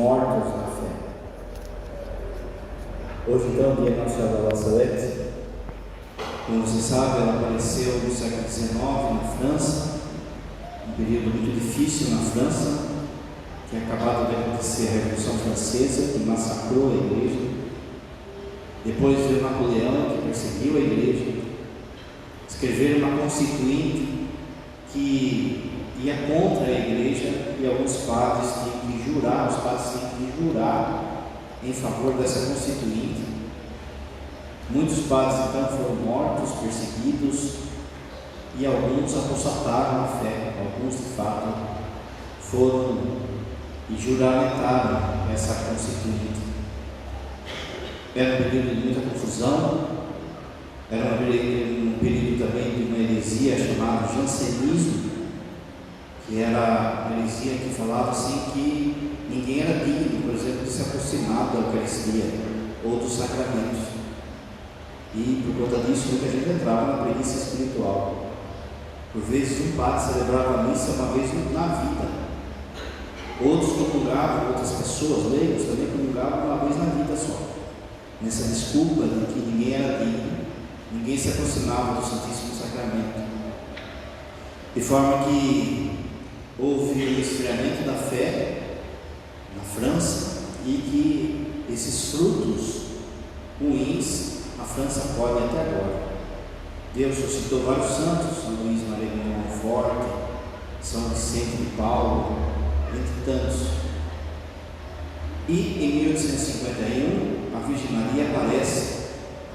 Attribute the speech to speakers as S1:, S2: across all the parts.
S1: mortos na fé. Hoje, então, o dia nacional da Salete, como você sabe, ela apareceu no século XIX na França, um período muito difícil na França, que é acabado de acontecer a Revolução Francesa, que massacrou a igreja. Depois veio Napoleão, que perseguiu a igreja. Escreveram uma constituinte que ia contra a igreja e alguns padres tinham que jurar, os padres tinham que jurar em favor dessa constituinte. Muitos padres então foram mortos, perseguidos, e alguns apostataram a fé. Alguns de fato foram e juramentaram essa constituinte. Era um período de muita confusão, era um período também de uma heresia chamada jansenismo, que era uma heresia que falava assim que ninguém era digno, por exemplo, de se aproximar da Eucaristia ou dos sacramentos. E por conta disso muita gente entrava na preguiça espiritual. Por vezes um padre celebrava a missa uma vez na vida. Outros comungavam, outras pessoas, leigos, também comungavam uma vez na vida só. Nessa desculpa de que ninguém era digno, ninguém se aproximava do Santíssimo Sacramento. De forma que houve um esfriamento da fé na França e que esses frutos ruins a França colhe até agora. Deus suscitou vários santos, São Luís Maria de Montfort, São Vicente de Paulo, entre tantos. E em 1851 a Virgem Maria aparece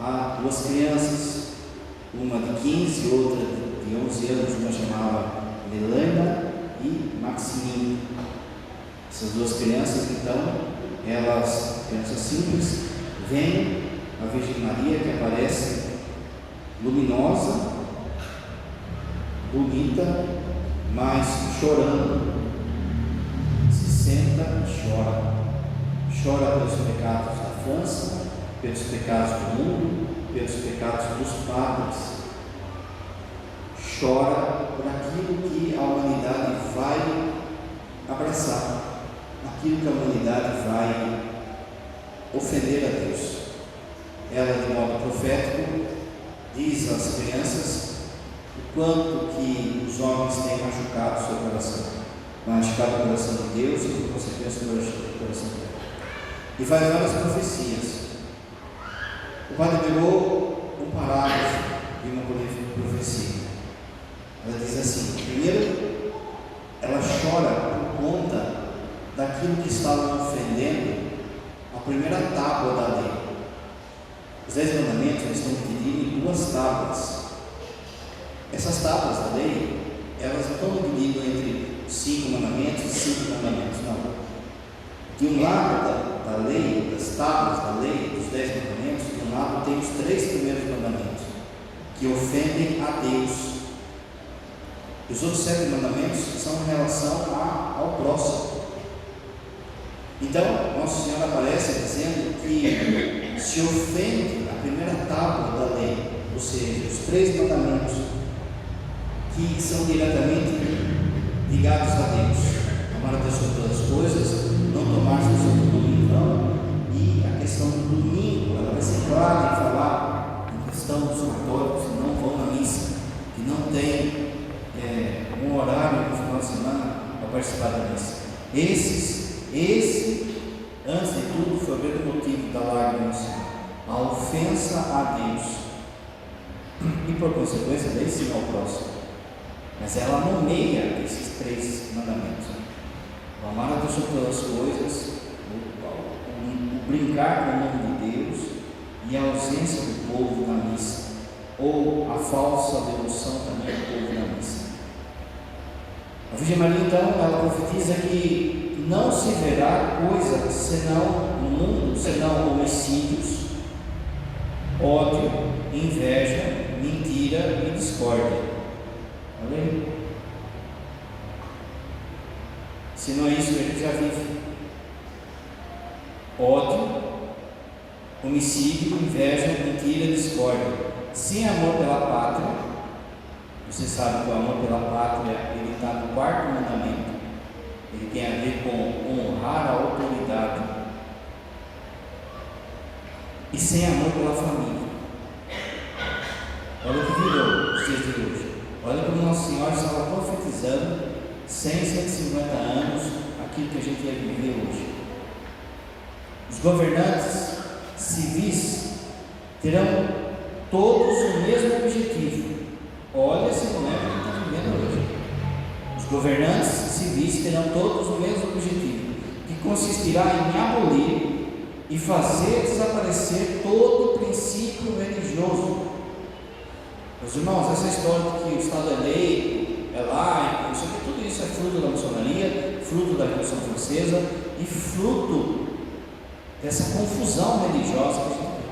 S1: a duas crianças, uma de 15 e outra de 11 anos, uma chamava Helena e Maximine. Essas duas crianças, então, elas, crianças simples, veem a Virgem Maria, que aparece luminosa, bonita, mas chorando. Se senta e chora. Chora pelos pecados da França, pelos pecados do mundo, pelos pecados dos padres. Chora por aquilo que a humanidade vai abraçar, aquilo que a humanidade vai ofender a Deus. Ela, de modo profético, diz às crianças o quanto que os homens têm machucado o seu coração, machucado o coração de Deus e, por consequência, o coração dela. E faz várias profecias. O padre pegou um parágrafo de uma profecia. Ela diz assim: primeiro, ela chora por conta daquilo que estava ofendendo a primeira tábua da lei. Os 10 mandamentos estão divididos em 2 tábuas. Essas tábuas da lei, elas não estão divididas entre 5 mandamentos e 5 mandamentos, não. De um lado da lei, das tábuas da lei, dos 10 mandamentos, de um lado tem os 3 primeiros mandamentos, que ofendem a Deus. Os outros 7 mandamentos são em relação ao próximo. Então, Nossa Senhora aparece dizendo que se ofende a primeira tábua da lei, ou seja, os 3 mandamentos, que são diretamente ligados a Deus. Amar a Deus sobre todas as coisas, não tomar seu santo nome em vão, e a questão do domingo, ela vai ser clara em falar em questão dos católicos que não vão na missa, que não tem um horário no final de semana para participar da missa. Esse, antes de tudo, foi o grande motivo da lágrima do Senhor, a ofensa a Deus, e por consequência, daí sim ao próximo. Mas ela nomeia esses 3 mandamentos: o amar a Deus sobre todas as coisas, o brincar com o nome de Deus e a ausência do povo na missa, ou a falsa devoção também do povo na missa. A Virgem Maria, então, ela profetiza que não se verá coisa senão no mundo, senão homicídios, ódio, inveja, mentira e discórdia. Olha aí. Se não é isso que a gente já vive: ódio, homicídio, inveja, mentira, discórdia, sem amor pela pátria. Você sabe que o amor pela pátria, ele está no 4º mandamento. Ele tem a ver com honrar a autoridade e sem amor pela família. Olha o que virou os dias de hoje. Olha como Nossa Senhora estava profetizando 100, 150 anos aquilo que a gente ia viver hoje. Os governantes civis terão todos o mesmo objetivo. Olha esse boneco que a gente está vivendo hoje. Os governantes civis terão todos o mesmo objetivo, que consistirá em abolir e fazer desaparecer todo princípio religioso. Meus irmãos, essa história de que o Estado é lei, é laico, isso aqui, tudo isso é fruto da maçonaria, fruto da Revolução Francesa e fruto dessa confusão religiosa que a gente tem.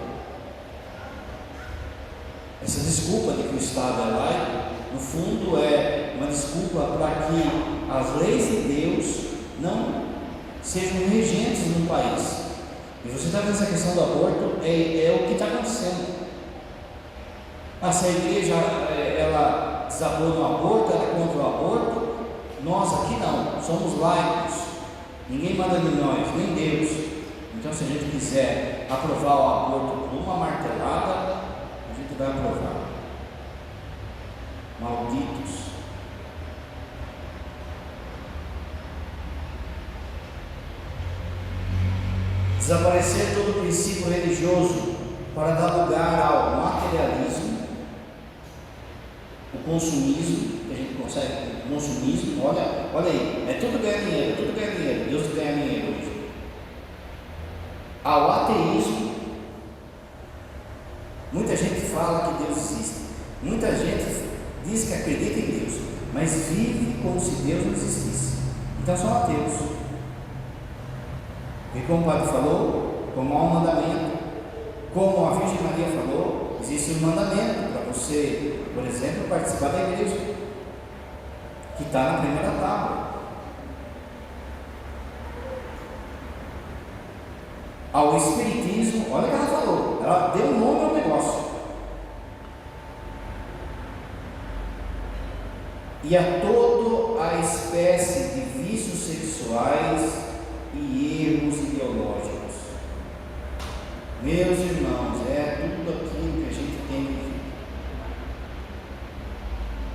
S1: Essa desculpa de que o Estado é laico, no fundo, é uma desculpa para que as leis de Deus não sejam regentes no país. E você está vendo essa questão do aborto, é o que está acontecendo. Se a igreja ela desabou no aborto, ela é contra o aborto, nós aqui não, somos laicos, ninguém manda em nós, nem Deus. Então, se a gente quiser aprovar o aborto por uma martelada, a gente vai aprovar. Malditos. Desaparecer todo o princípio religioso para dar lugar ao materialismo, o consumismo, que a gente consegue, o consumismo, olha aí, é tudo ganhar dinheiro, Deus ganha dinheiro hoje. Ao ateísmo, muita gente fala que Deus existe, muita gente diz que acredita em Deus, mas vive como se Deus não existisse, então são ateus. E como o Padre falou, como há um mandamento, como a Virgem Maria falou, existe um mandamento para você, por exemplo, participar da igreja, que está na primeira tábua. Ao Espiritismo, olha o que ela falou, ela deu um nome ao negócio. E a toda a espécie de vícios sexuais e erros ideológicos. Meus irmãos, é tudo aquilo que a gente tem vivido.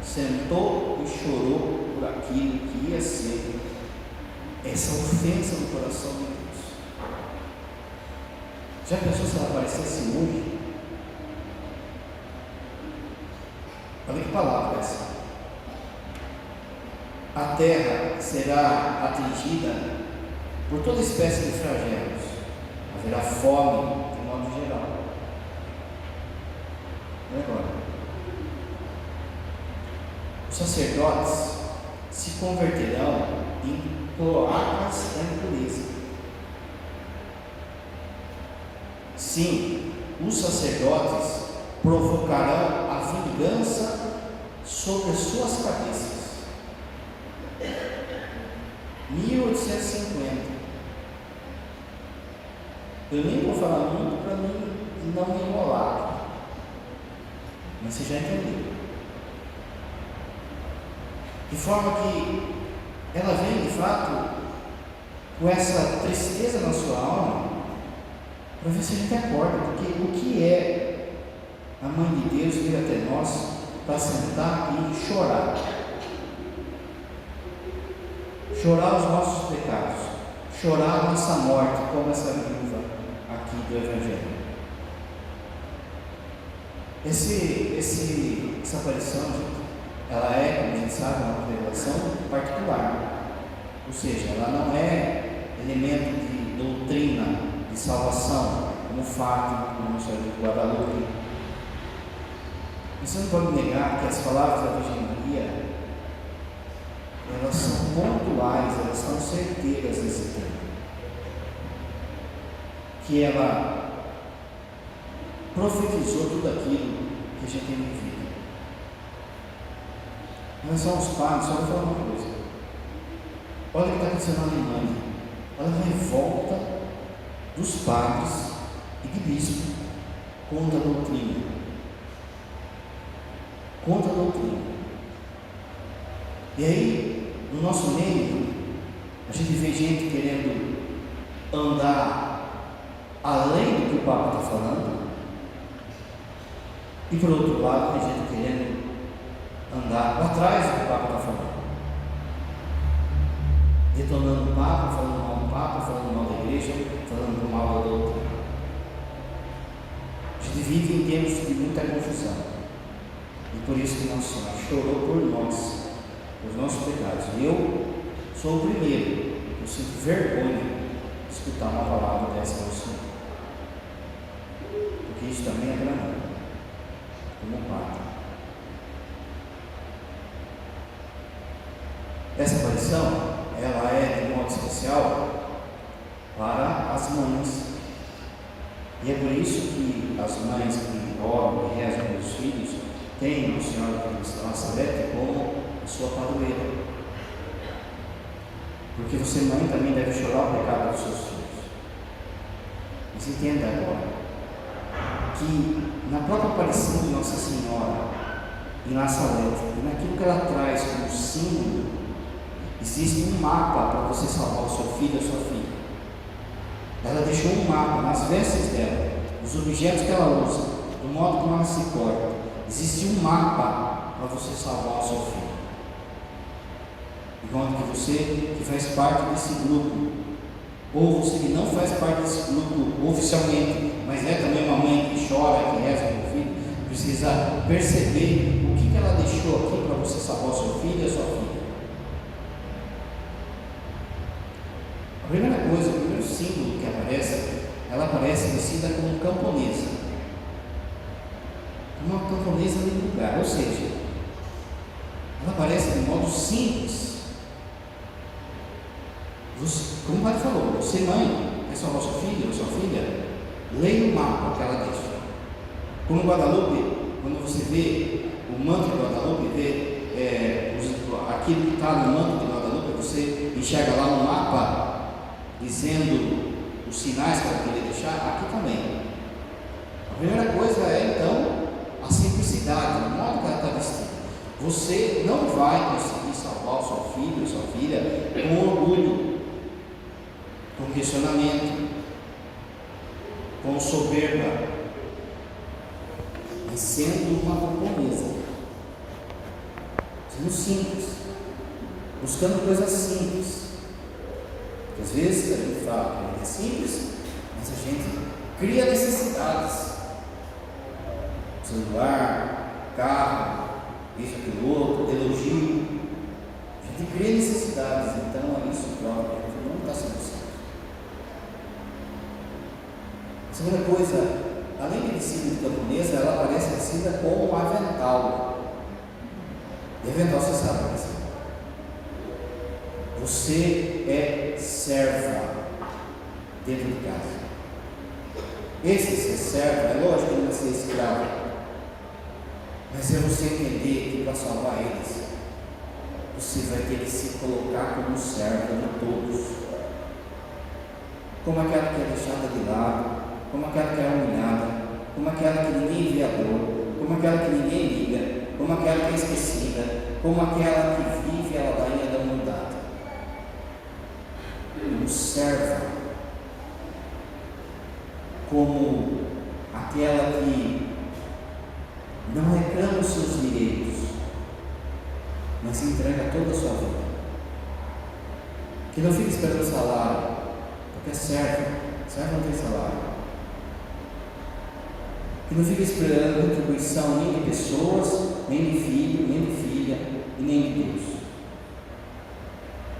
S1: Sentou e chorou por aquilo que ia ser essa ofensa no coração de Deus. Já pensou se ela aparecesse hoje? Olha que palavra é essa. A terra será atingida por toda espécie de flagelos. Haverá fome, de modo geral. E agora? Os sacerdotes se converterão em cloacas da impureza. Sim, os sacerdotes provocarão a vingança sobre suas cabeças. 1850. Eu nem vou falar muito para mim não me enrolar, mas você já entendeu. De forma que ela vem de fato com essa tristeza na sua alma, para ver se a gente acorda, porque o que é a Mãe de Deus vir até nós para sentar e chorar? Chorar os nossos pecados, chorar a nossa morte, como essa viúva aqui do Evangelho. Essa aparição, gente, ela é, como a gente sabe, uma revelação particular, ou seja, ela não é elemento de doutrina, de salvação, como Fátima, como Nossa Senhora de Guadalupe. Você não pode negar que as palavras da Virgem Maria, elas são pontuais, elas são certeiras nesse tempo. Que ela profetizou tudo aquilo que a gente tem vivido. Nós somos padres, só vou falar uma coisa. Olha o que está acontecendo na Alemanha. Olha a revolta dos padres e de bispo contra a doutrina. Contra a doutrina. E aí, no nosso meio, a gente vê gente querendo andar além do que o Papa está falando, e por outro lado tem gente querendo andar atrás do que o Papa está falando, detonando o Papa, falando mal do Papa, falando mal da igreja, falando mal da doutrina. A gente vive em tempos de muita confusão, e por isso que Nosso Senhor chorou por nós, os nossos pecados. E eu sou o primeiro, eu sinto vergonha de escutar uma palavra dessa ao Senhor, porque isso também é para mim, como Papa. Essa aparição, ela é de modo especial para as mães, e é por isso que as mães que oram e rezam pelos filhos têm Nossa Senhora de Nazaré como a sua padroeira, porque você, mãe, também deve chorar o pecado dos seus filhos. Mas entenda agora que na própria aparição de Nossa Senhora em Nazaré, e naquilo que ela traz como símbolo, existe um mapa para você salvar o seu filho ou a sua filha. Ela deixou um mapa nas vestes dela, nos objetos que ela usa, do modo como ela se porta. Existe um mapa para você salvar o seu filho. Enquanto que você que faz parte desse grupo, ou você que não faz parte desse grupo oficialmente, mas é também uma mãe que chora, que reza pelo filho, precisa perceber o que ela deixou aqui para você salvar o seu filho e a sua filha. A primeira coisa, o primeiro símbolo que aparece, ela aparece vestida como camponesa. Uma camponesa de lugar, ou seja, ela aparece de modo simples. Como o padre falou, você, mãe, quer salvar seu filho ou sua filha, leia o mapa que ela deixa. Como Guadalupe, quando você vê o manto de Guadalupe, vê aquilo que está no manto de Guadalupe, você enxerga lá no mapa dizendo os sinais que ela queria deixar. Aqui também a primeira coisa é então a simplicidade, o modo que ela está vestida. Você não vai conseguir salvar o seu filho ou sua filha com orgulho, com questionamento, com soberba, mas sendo uma camponesa, sendo simples, buscando coisas simples. Às vezes a gente fala que é simples, mas a gente cria necessidades. Celular, carro, isso, aquilo outro, elogio. A gente cria necessidades, então é isso prova que a gente não está sendo simples. A segunda coisa, além de vestida de camponesa, ela aparece vestida com um avental. E avental você sabe o que é. Você é serva dentro de casa. Esse ser serva, é lógico que não vai ser escravo, mas é você entender que para salvar eles, você vai ter que se colocar como serva de todos, como aquela que é deixada de lado, como aquela que é humilhada, como aquela que ninguém vê a dor, como aquela que ninguém liga, como aquela que é esquecida, como aquela que vive a ladainha da humildade. Como serva, como aquela que não reclama os seus direitos, mas entrega toda a sua vida, que não fica esperando salário, porque é serva não tem salário, que não fica esperando retribuição nem de pessoas, nem de filho, nem de filha e nem de Deus,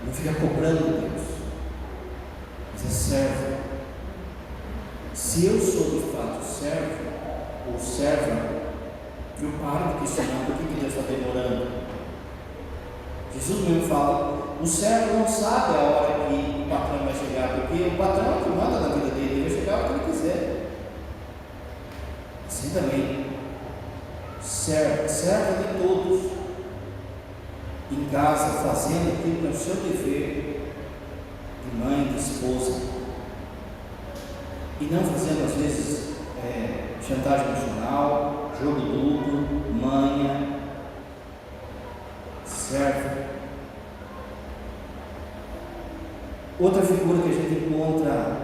S1: não fica cobrando de Deus, mas é servo. Se eu sou de fato servo ou serva, eu paro de questionar por que Deus está demorando. Jesus mesmo fala: o servo não sabe a hora que o patrão vai chegar, porque o patrão é que manda na vida dele, ele vai chegar a hora que ele quiser. Assim também, serva de todos, em casa, fazendo aquilo que é o seu dever de mãe, de esposa, e não fazendo às vezes chantagem emocional, jogo duplo, manha. Servo. Outra figura que a gente encontra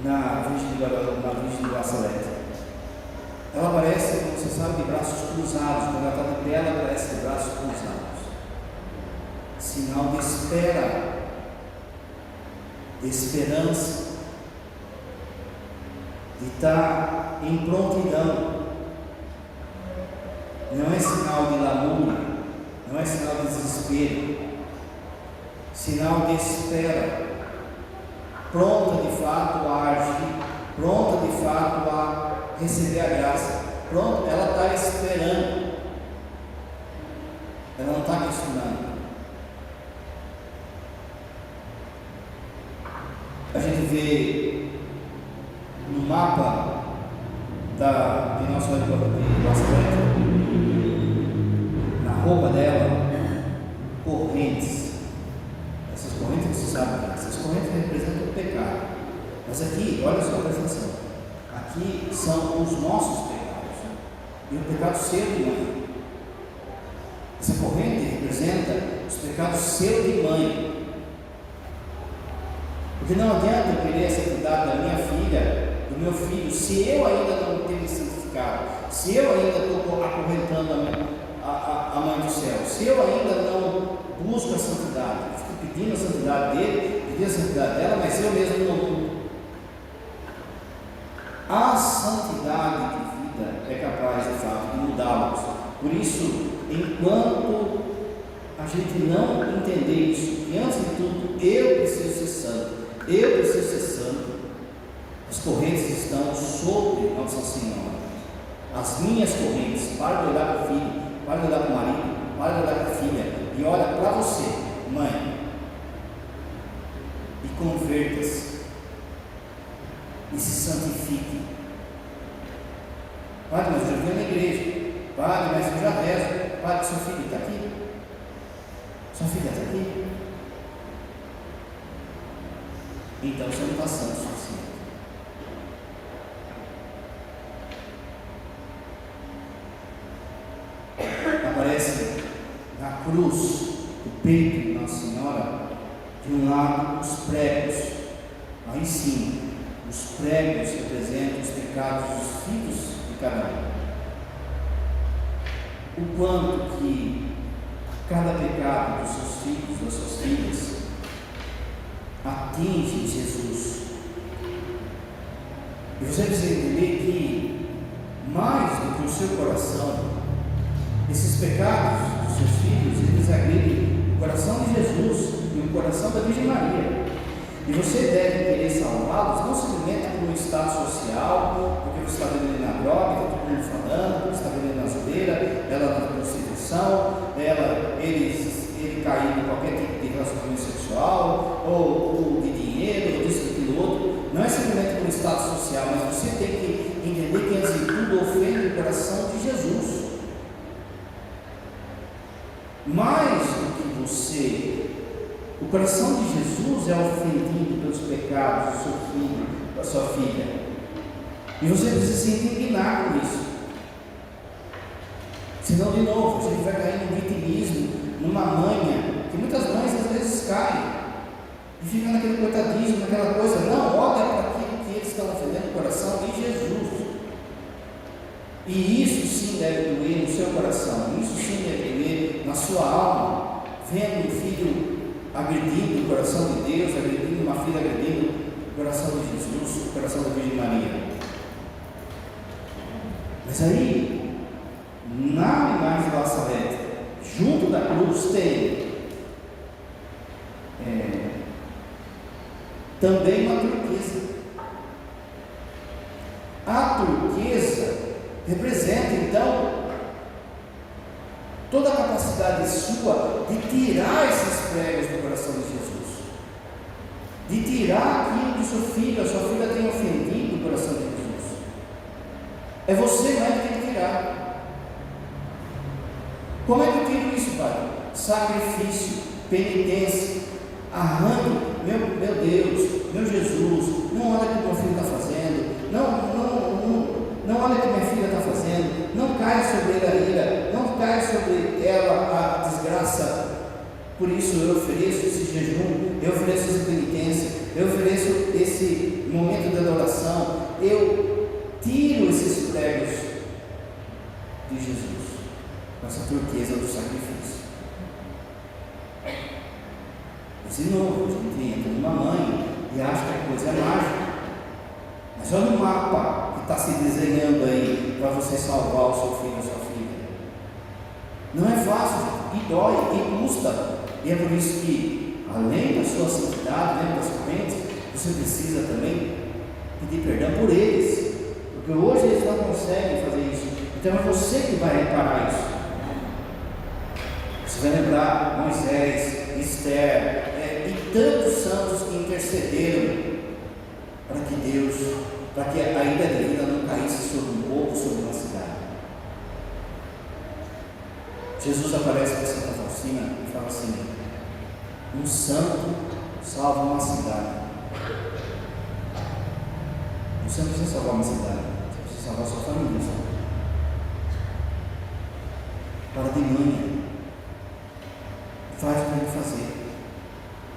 S1: na Virgem de Nazaré. Ela aparece, como você sabe, de braços cruzados. Quando ela está de pé, ela aparece de braços cruzados. Sinal de espera, de esperança, de estar em prontidão. Não é sinal de lamúria, não é sinal de desespero, sinal de espera, pronta de fato a agir, pronta de fato a receber a graça, pronta, ela está esperando, ela não está questionando. A gente vê no mapa de Nossa Senhora de Nazaré, na roupa dela, correntes. Essas correntes, você sabe, essas correntes representam o pecado. Mas aqui, olha só, presta atenção. Aqui são os nossos pecados. E o pecado seu de mãe. Essa corrente representa os pecados seu de mãe. Porque não adianta eu querer a santidade da minha filha, do meu filho, se eu ainda não tenho santificado, se eu ainda estou acorrentando a mãe do céu, se eu ainda não busco a santidade, fico pedindo a santidade dele, pedindo a santidade dela, mas eu mesmo não. A santidade de vida é capaz de fato de mudá-los. Por isso, enquanto a gente não entender isso, que antes de tudo eu preciso ser santo, eu preciso ser santo, as correntes estão sobre Nossa Senhora. As minhas correntes, para de olhar para o filho, para de olhar para o marido, para de olhar para a filha, e olha para você, mãe, e converta-se, e se santifique. Padre, mas eu já venho na igreja. Padre, mas eu já rezo. Padre, seu filho está aqui? Sua filha está aqui? Então você não está santo o suficiente. Aparece na cruz, o peito de Nossa Senhora, de um lado os pregos, lá em cima, os pregos representam os pecados dos filhos de cada um. O quanto que cada pecado dos seus filhos, das suas filhas, atinge Jesus. E você precisa entender que, mais do que o seu coração, esses pecados dos seus filhos, eles agridem o coração de Jesus e o coração da Virgem Maria. E você deve querer salvá-los, não simplesmente por um estado social, porque você está vendo ele na droga, está todo mundo falando, porque você está vendo ele na zoeira, ela na prostituição, ele caiu em qualquer tipo de relacionamento sexual, ou de dinheiro, ou disso, daquilo outro. Não é simplesmente por um estado social, mas você tem que entender que antes de tudo ofende o coração de Jesus. Mais do que você, o coração de Jesus é ofendido pelos pecados do seu filho, da sua filha. E você precisa se indignar com isso. Senão, de novo, a gente vai cair num vitimismo, numa manha, que muitas mães às vezes caem. E ficam naquele coitadismo, naquela coisa. Não, olha para aquilo que eles estão ofendendo o coração de Jesus. E isso sim deve doer no seu coração. Isso sim deve doer na sua alma. Vendo um filho agredindo o coração de Deus, agredindo uma filha, agredindo o coração de Jesus, o coração da Virgem Maria. Mas aí, na imagem de Nazaré, junto da cruz tem também uma turquesa. A turquesa representa então toda a capacidade sua de tirar esses pregos do coração de Jesus, de tirar aquilo que o seu filho, a sua filha tem ofendido o coração de Jesus. É você mais que tem que tirar. Como é que eu tiro isso, Pai? Sacrifício, penitência, arranque, meu Deus, meu Jesus, não olha o que meu filho está fazendo, não olha o que minha filha está fazendo, não caia sobre ele a ira, não caia sobre ela a desgraça. Por isso eu ofereço esse jejum, eu ofereço essa penitência, eu ofereço desse momento de adoração, eu tiro esses pregos de Jesus, com essa turquesa do sacrifício. Mas de novo, a gente entra numa mãe e acha que a coisa é mágica. Mas olha o mapa que está se desenhando aí para você salvar o seu filho ou sua filha. Não é fácil, e dói, e custa. E é por isso que, além da sua santidade, além das correntes, você precisa também pedir perdão por eles. Porque hoje eles não conseguem fazer isso. Então é você que vai reparar isso. Você vai lembrar Moisés, Esther, e tantos santos que intercederam para que Deus, para que a ira divina não caísse sobre um povo, sobre uma cidade. Jesus aparece para Santa Faustina e fala assim: um santo salva uma cidade. Você não precisa salvar uma cidade, você precisa salvar a sua família. Sabe? Para de manhã, faz o que tem que fazer.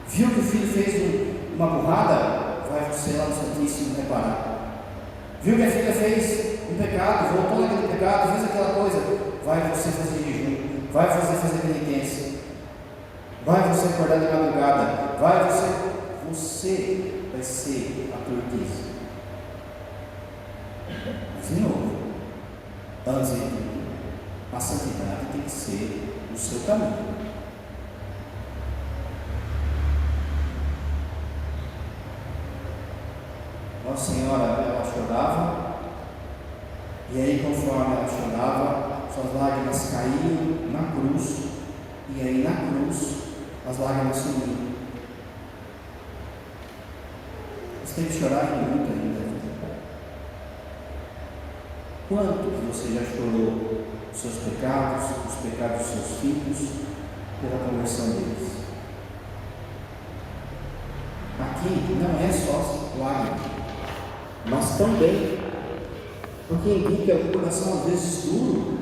S1: Viu que o filho fez uma burrada? Vai você lá no Santíssimo reparar. Viu que a filha fez um pecado, voltou naquele pecado, fez aquela coisa? Vai você fazer jejum, vai fazer penitência, vai você acordar de madrugada, você vai ser a turquesa. Mas de novo, antes de tudo, a santidade tem que ser o seu caminho. Nossa Senhora, ela chorava, e aí conforme ela chorava, suas lágrimas caíam na cruz, e aí na cruz as lágrimas sumiam. Você tem que chorar muito ainda. Quanto que você já chorou os seus pecados, os pecados dos seus filhos, pela conversão deles? Aqui não é só lágrimas, mas também, porque indica um coração às vezes duro,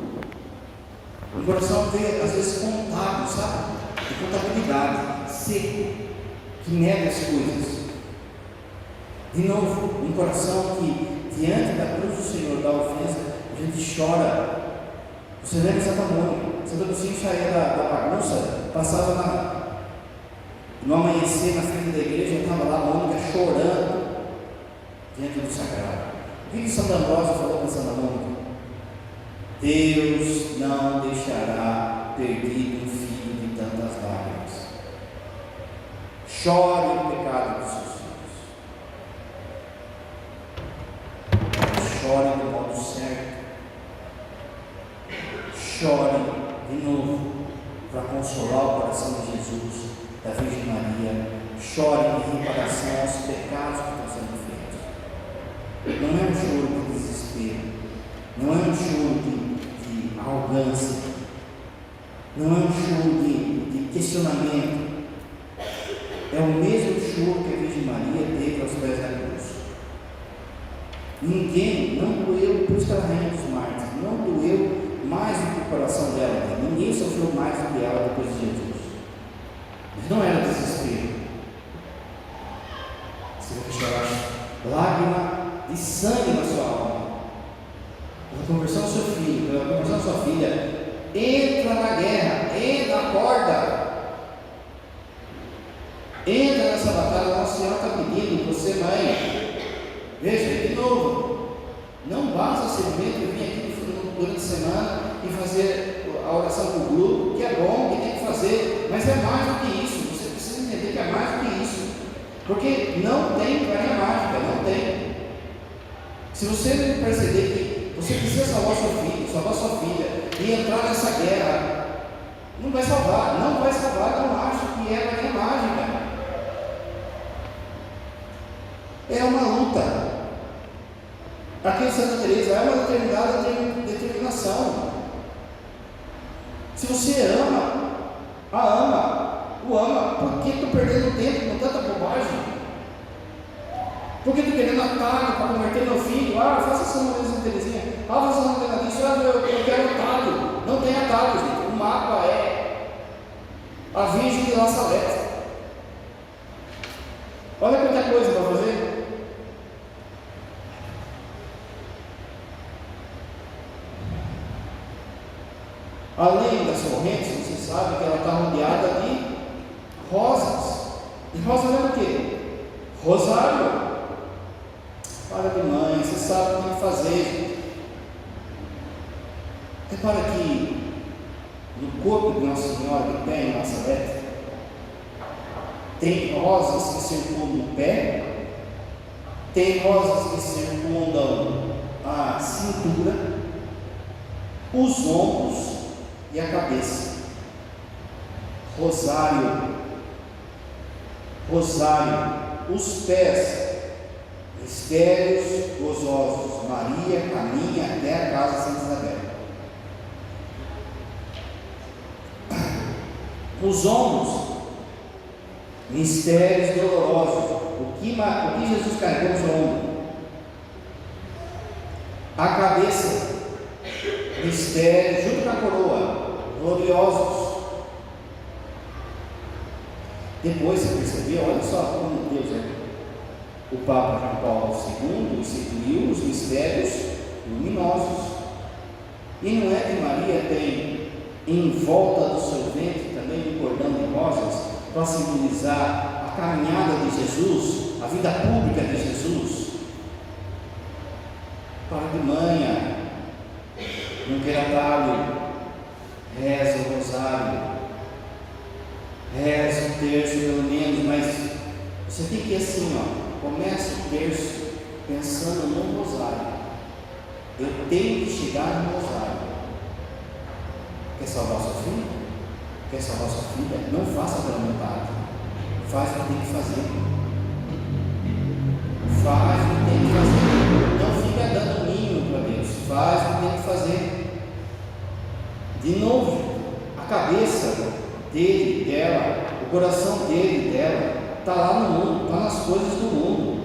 S1: um coração às vezes contado, sabe? De contabilidade, seco, que nega as coisas. De novo, um coração que diante da cruz do Senhor, da ofensa, a gente chora. Você lembra de Santa Mônica? Santa Agostinho saía da bagunça, passava no amanhecer na frente da igreja, estava lá a Mônica chorando diante do sagrado. O que Santa Ambrósio falou para Santa Mônica? Deus não deixará perdido um filho de tantas lágrimas. Chore o pecado dos seus filhos. Chore do modo certo. Chore de novo para consolar o coração de Jesus, da Virgem Maria. Chore em reparação aos pecados que estão sendo feitos. Não é um choro de desespero, não é um choro de arrogância, não é um choro de questionamento. É o mesmo choro que a Virgem Maria teve aos pés da cruz. Ninguém, não doeu, por isso que ela reina dos mártires, não doeu mais do que o coração dela. Ninguém sofreu mais do que ela depois de Jesus. Mas não era desespero. Você vai chorar lágrima de sangue na sua alma. Pela conversão do seu filho, pela conversão da sua filha, entra na guerra, entra, acorda. Entra nessa batalha. Nossa Senhora está pedindo, você, mãe. Veja, de novo, não basta simplesmente vir aqui durante a semana e fazer a oração com o grupo, que é bom, que tem que fazer, mas é mais do que isso. Você precisa entender que é mais do que isso, porque não tem varinha mágica, não tem. Se você perceber que você precisa salvar seu filho, salvar sua filha e entrar nessa guerra, não vai salvar, não acho que é varinha mágica. É uma luta. Aqui em Santa Teresa é uma determinada determinação. Se você o ama, por que estou perdendo tempo com tanta bobagem? Por que estou querendo atalho para converter meu filho? Faça essa Santa Teresinha, faça essa Santa Teresinha, eu quero atalho. Não tem atalho, gente. O mapa é a Virgem de La Salette. Olha quanta coisa para fazer. Além das correntes, você sabe que ela está rodeada de rosas. E rosa é o quê? Rosário. Para de mãe, você sabe o que tem que fazer. Repara que no corpo de Nossa Senhora que tem em Nazaré, tem rosas que circundam o pé, tem rosas que circundam a cintura, os ombros e a cabeça. Rosário, os pés, mistérios gozosos. Maria caminha até a casa de Santa Isabel. Os ombros, mistérios dolorosos. O que Jesus carregou no seu ombro? A cabeça, mistérios, junto com a coroa, gloriosos. Depois você percebeu, olha só como Deus é. O Papa João Paulo II instituiu os mistérios luminosos. E não é que Maria tem em volta do seu ventre também um cordão de rosas para simbolizar a caminhada de Jesus, a vida pública de Jesus? Para de manhã, não queira atalho, reza o rosário, reza o terço pelo menos, mas você tem que ir assim, começa o terço pensando no rosário. Eu tenho que chegar no rosário. Quer salvar sua filha? Quer salvar sua filha? Não faça pela vontade, faz o que tem que fazer. Faz o que tem que fazer. Não fica dando mínimo para Deus. Faz o que tem que fazer. De novo, a cabeça dele, dela, o coração dele, dela, está lá no mundo, está nas coisas do mundo.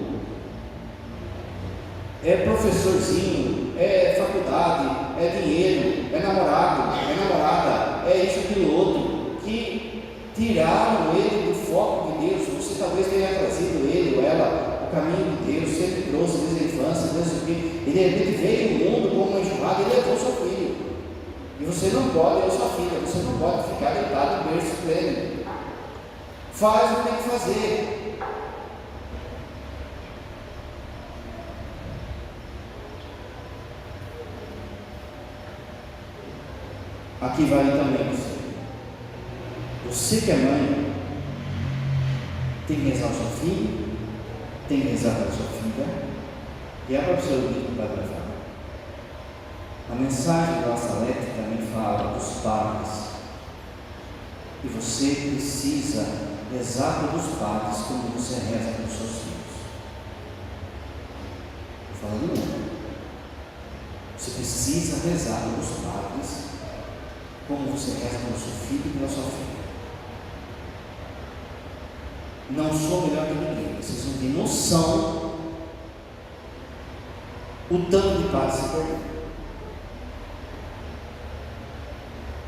S1: É professorzinho, é faculdade, é dinheiro, é namorado, é namorada, é isso, aquilo, outro, que tiraram ele do foco de Deus. Você talvez tenha trazido ele ou ela o caminho de Deus, sempre trouxe desde a infância, desde o que, e de repente veio no mundo como uma enxurrada e levou seu filho. E você não pode, ou sua filha, você não pode ficar deitado no berço pleno. Faz o que tem que fazer. Aqui vale também você. Você que é mãe, tem que rezar o seu filho, tem que rezar para a sua filha, e é para o seu livro que vai levar. A mensagem do La Salette também fala dos padres, e você precisa rezar pelos padres como você reza pelos seus filhos. Estou falando muito. Você precisa rezar pelos padres como você reza pelo seu filho e pela sua filha. Não sou melhor que ninguém, vocês não têm noção o tanto de padre se perdeu.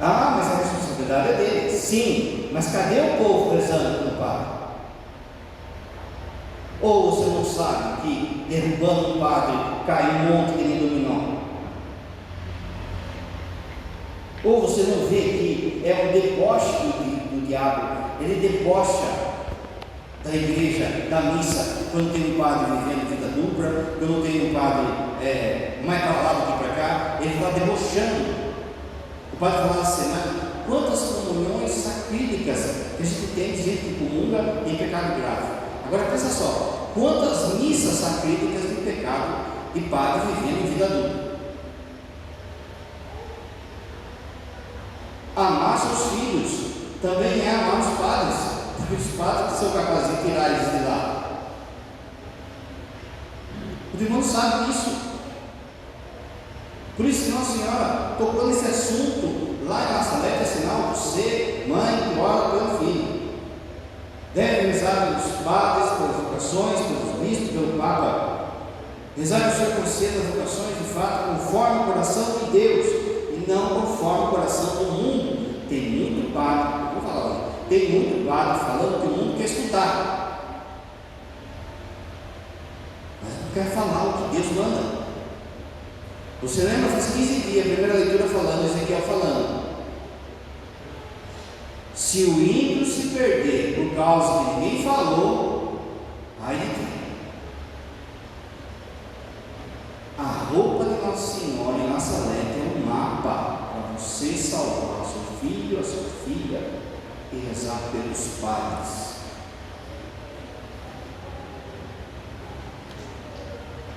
S1: Ah, mas a responsabilidade é dele. Sim, mas cadê o povo rezando pelo padre? Ou você não sabe que derrubando um padre cai um monte que nem dominó? Ou você não vê que é um deboche do diabo? Ele debocha da igreja, da missa, quando tem um padre vivendo vida dupla, quando tem um padre mais para lá do que para cá, ele está debochando. O padre fala assim, quantas comunhões sacrílicas que a gente tem de gente que comunga em pecado grave. Agora pensa só, quantas missas sacrílicas de pecado de padre vivendo em vida adulta. Amar seus filhos também é amar os padres, porque os padres são capazes de tirar eles de lá. Os irmãos sabem disso. Por isso que Nossa Senhora tocou nesse assunto lá em La Salette, é sinal, você, mãe, que ora pelo filho, deve rezar pelos padres, pelas vocações, pelos bispos, pelo Papa. Rezar que o Senhor conceda as vocações de fato conforme o coração de Deus e não conforme o coração do mundo. Tem muito padre, vou falar, tem muito padre falando que o mundo quer escutar, mas não quer falar o que Deus manda. Você lembra, faz 15 dias, a primeira leitura falando, Ezequiel falando, Se o ímpio se perder por causa que ninguém falou, ai de quem? A roupa de Nossa Senhora em Nazaré é um mapa para você salvar seu filho, a sua filha e rezar pelos pais.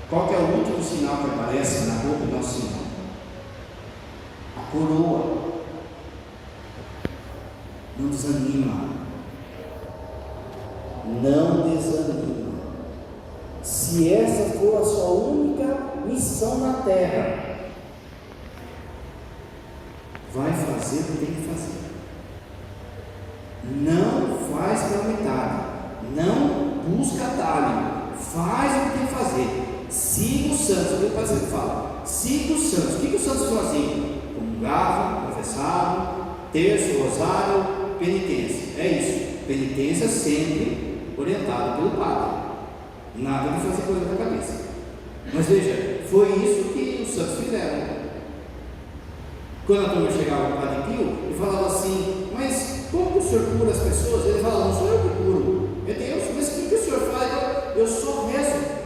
S1: Qual que é o último sinal que aparece na roupa de Nossa Senhora? A coroa. Não desanima. Não desanima. Se essa for a sua única missão na terra, vai fazer o que tem que fazer. Não faz pela metade. Não busca atalho. Faz o que tem que fazer. Siga os santos. O que o pastor fala? Siga os santos. O que os santos faziam? Comungavam, confessavam, terço, rosário, penitência. É isso. Penitência sempre orientada pelo padre. Nada de fazer coisa da cabeça. Mas veja, foi isso que os santos fizeram. Quando a turma chegava para o Padre Pio, ele falava assim: mas como que o senhor cura as pessoas? Ele falava: não sou eu que curo, é Deus. Mas o que o senhor faz? Eu só rezo.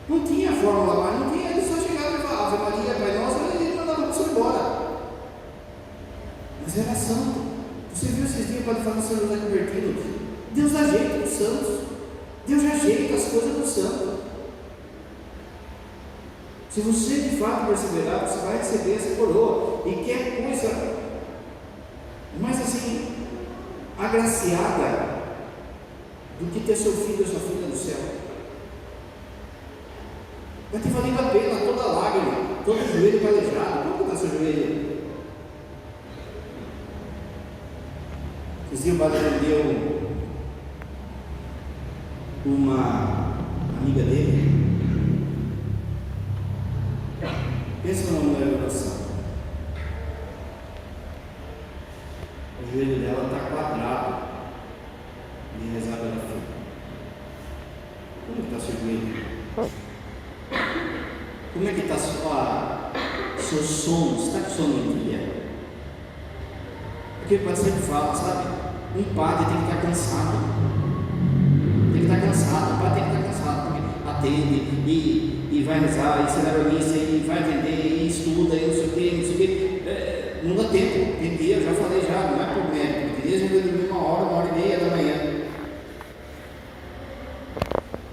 S1: Não tinha fórmula mais, não tinha. Ele só chegava e falava: Ave Maria, Pai Nosso, e ele mandava a pessoa embora. Mas era santo. Você viu esses dias para falar São José convertido? Deus ajeita os santos. Deus ajeita as coisas do santo. Se você de fato perseverar, você vai receber essa coroa. E quer coisa mais assim, agraciada do que ter seu filho ou sua filha no céu. Vai ter valido a pena toda lágrima, todo joelho calejado. Como está seu joelho? Esse dia o padre deu uma amiga dele. Pensa numa mulher de oração. O joelho dela está quadrado de rezar pela filha. Como está seu joelho? Como é que está seu sono? Você está com sono em dia? Porque o padre sempre fala, sabe? Um padre tem que estar cansado. Tem que estar cansado. O padre tem que estar cansado. Porque atende e vai rezar, e celebra a missa, e vai atender, e estuda, e não sei o que, não sei o que. Não dá tempo. Tem dia, eu já falei já, não é por médico. Tem dias eu vou dormir 1h30 da manhã.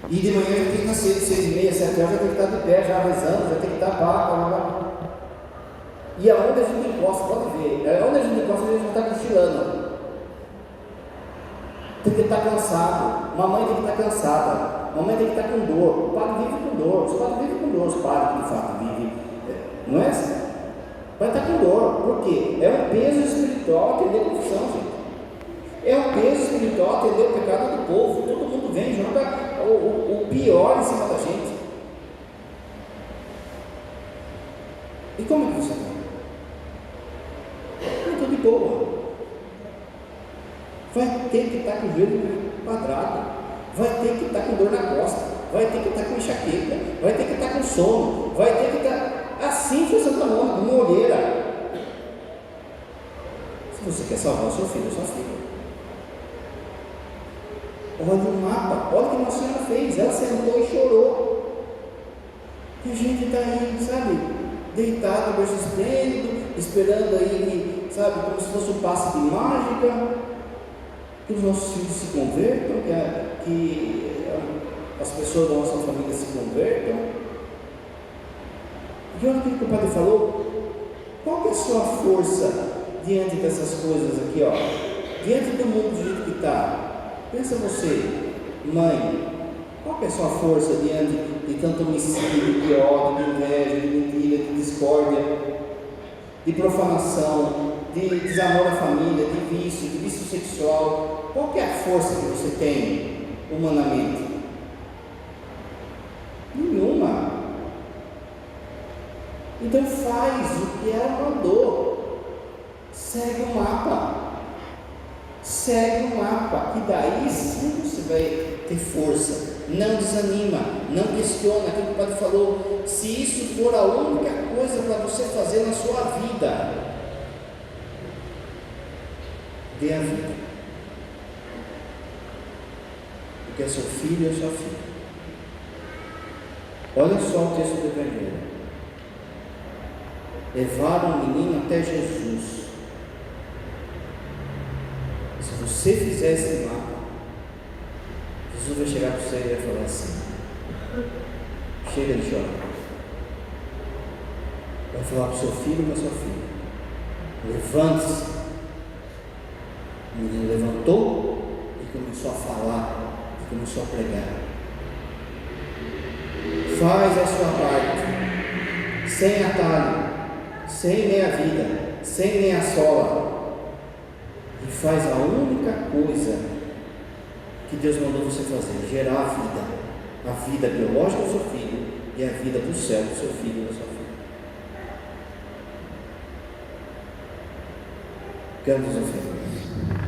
S1: E de manhã eu tenho que estar cedo, 6h30, 7 horas, já tem que estar de pé, já rezando, já tem que estar pá. E aonde a gente encosta, pode ver, aonde a gente encosta, a gente não está cochilando. Tem que estar cansado, mamãe tem que estar cansada, mamãe tem que estar com dor, o padre vive com dor, os padres vivem com dor, os padres que de fato vivem, não é assim? Vai estar com dor, por quê? É um peso espiritual atender a confissão, gente. É um peso espiritual atender o pecado do povo. Todo mundo vem, joga o pior em cima da gente. E como é que você está? Eu estou de boa. Vai ter que estar com o joelho quadrado, vai ter que estar com dor na costa, vai ter que estar com enxaqueca, vai ter que estar com sono, vai ter que estar. Assim foi Santa Mônica, uma olheira. Se você quer salvar o seu filho ou sua filha, olha o mapa, olha o que Nossa Senhora fez. Ela sentou e chorou. E a gente está aí, sabe, deitado, berço esplêndido, esperando aí, sabe, como se fosse um passe de mágica, que os nossos filhos se convertam, que as pessoas da nossa família se convertam. E olha o que o padre falou. Qual que é a sua força diante dessas coisas aqui, ó? Diante do mundo do jeito que está. Pensa você, mãe, qual que é a sua força diante de tanto homicídio, de ódio, de inveja, de mentira, de discórdia, de profanação, de desamor à família, de vício sexual? Qual que é a força que você tem humanamente? Nenhuma. Então faz o que ela mandou. Segue o mapa. Segue o mapa. E daí sim você vai ter força. Não desanima. Não questiona aquilo que o padre falou. Se isso for a única coisa para você fazer na sua vida, dê a vida. Porque é seu filho e a sua filha. Olha só o texto do Evangelho. Levaram o menino até Jesus. Se você fizer esse mapa, Jesus vai chegar para você e vai falar assim: chega de chorar. Vai falar para o seu filho e para a sua filha: levante-se. O menino levantou e começou a falar, e começou a pregar. Faz a sua parte, sem atalho, sem meia vida, sem meia sola, e faz a única coisa que Deus mandou você fazer: gerar a vida biológica do seu filho e a vida do céu do seu filho e da sua filha. Cante o